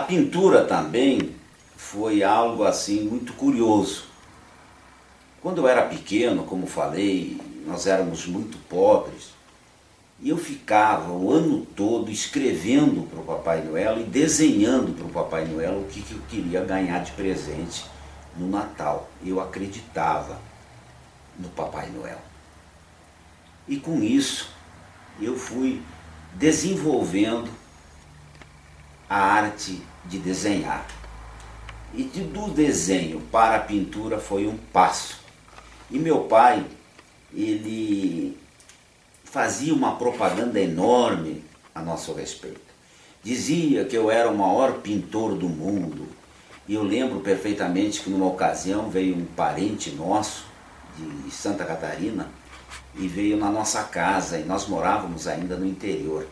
pintura também foi algo assim muito curioso. Quando eu era pequeno, como falei, nós éramos muito pobres e eu ficava o ano todo escrevendo para o Papai Noel e desenhando para o Papai Noel o que eu queria ganhar de presente no Natal. Eu acreditava no Papai Noel. E com isso eu fui desenvolvendo a arte de desenhar. E do desenho para a pintura foi um passo. E meu pai, ele fazia uma propaganda enorme a nosso respeito. Dizia que eu era o maior pintor do mundo. E eu lembro perfeitamente que numa ocasião veio um parente nosso de Santa Catarina e veio na nossa casa, e nós morávamos ainda no interior.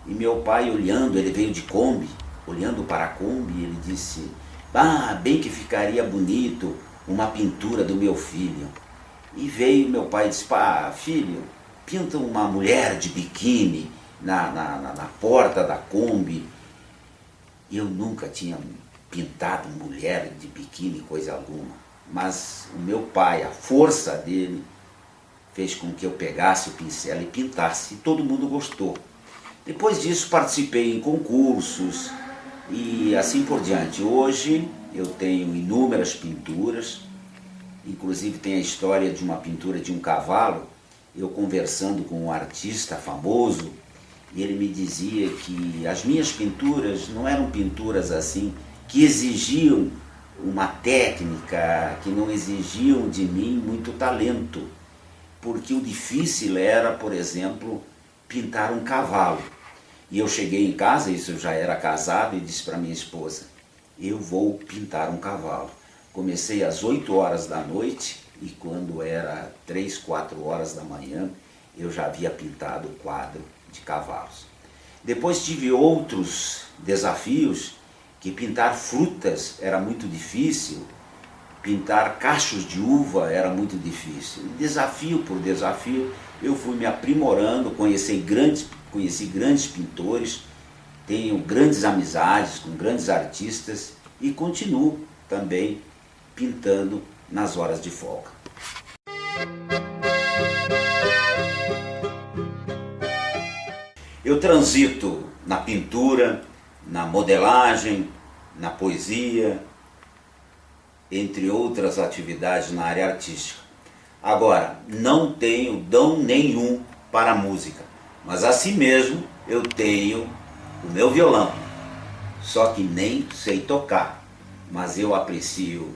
E meu pai olhando, ele veio de Kombi, olhando para a Kombi, ele disse: "Ah, bem que ficaria bonito uma pintura do meu filho." E veio meu pai e disse: "Pá, filho, pinta uma mulher de biquíni na porta da Kombi." E eu nunca tinha pintado mulher de biquíni, coisa alguma. Mas o meu pai, a força dele, fez com que eu pegasse o pincel e pintasse. E todo mundo gostou. Depois disso participei em concursos e assim por diante. Hoje eu tenho inúmeras pinturas, inclusive tem a história de uma pintura de um cavalo, eu conversando com um artista famoso, e ele me dizia que as minhas pinturas não eram pinturas assim, que exigiam uma técnica, que não exigiam de mim muito talento, porque o difícil era, por exemplo, pintar um cavalo. E eu cheguei em casa, isso eu já era casado, e disse para minha esposa: "Eu vou pintar um cavalo." Comecei às 8 horas da noite e quando era 3, 4 horas da manhã, eu já havia pintado o quadro de cavalos. Depois tive outros desafios, que pintar frutas era muito difícil, pintar cachos de uva era muito difícil. E desafio por desafio, eu fui me aprimorando, conheci grandes pintores, tenho grandes amizades com grandes artistas e continuo também pintando nas horas de folga. Eu transito na pintura, na modelagem, na poesia, entre outras atividades na área artística. Agora, não tenho dom nenhum para a música, mas assim mesmo eu tenho o meu violão, só que nem sei tocar, mas eu aprecio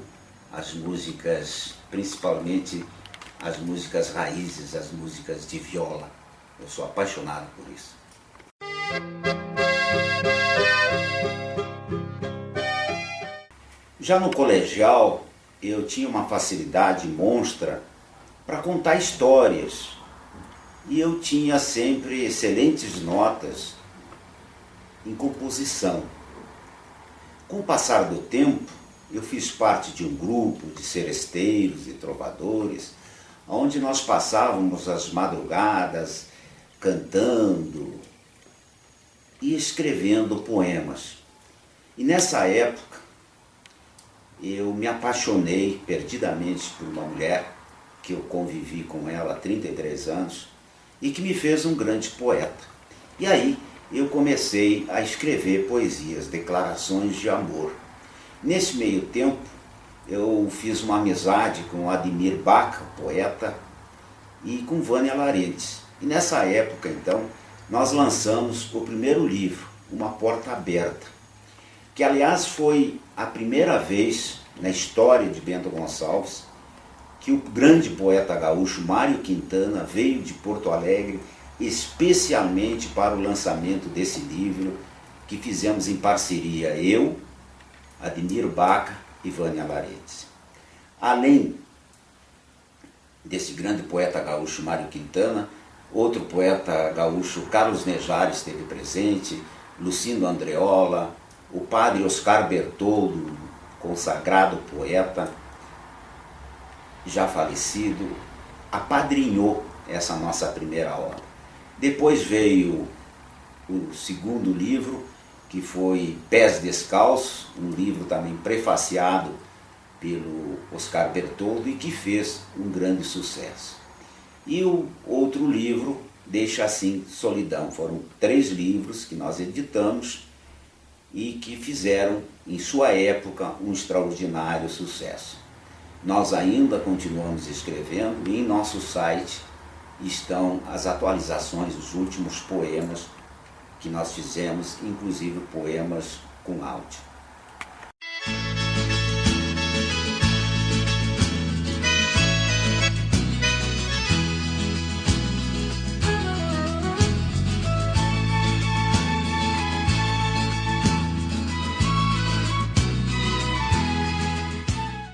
as músicas, principalmente as músicas raízes, as músicas de viola. Eu sou apaixonado por isso. Já no colegial, eu tinha uma facilidade monstra para contar histórias. E eu tinha sempre excelentes notas em composição. Com o passar do tempo, eu fiz parte de um grupo de seresteiros e trovadores, onde nós passávamos as madrugadas cantando e escrevendo poemas. E nessa época, eu me apaixonei perdidamente por uma mulher, que eu convivi com ela há 33 anos, e que me fez um grande poeta. E aí eu comecei a escrever poesias, declarações de amor. Nesse meio tempo, eu fiz uma amizade com Ademir Baca, poeta, e com Vânia Laredes. E nessa época, então, nós lançamos o primeiro livro, Uma Porta Aberta, que aliás foi a primeira vez na história de Bento Gonçalves que o grande poeta gaúcho Mário Quintana veio de Porto Alegre especialmente para o lançamento desse livro, que fizemos em parceria eu, Ademir Baca e Vânia Laredes. Além desse grande poeta gaúcho Mário Quintana, outro poeta gaúcho, Carlos Nejar, esteve presente, Lucindo Andreola, o padre Oscar Bertoldo, consagrado poeta, já falecido, apadrinhou essa nossa primeira obra. Depois veio o segundo livro, que foi Pés Descalços, um livro também prefaciado pelo Oscar Bertoldo e que fez um grande sucesso. E o outro livro, Deixa Assim Solidão. Foram 3 livros que nós editamos e que fizeram, em sua época, um extraordinário sucesso. Nós ainda continuamos escrevendo e em nosso site estão as atualizações dos últimos poemas que nós fizemos, inclusive poemas com áudio.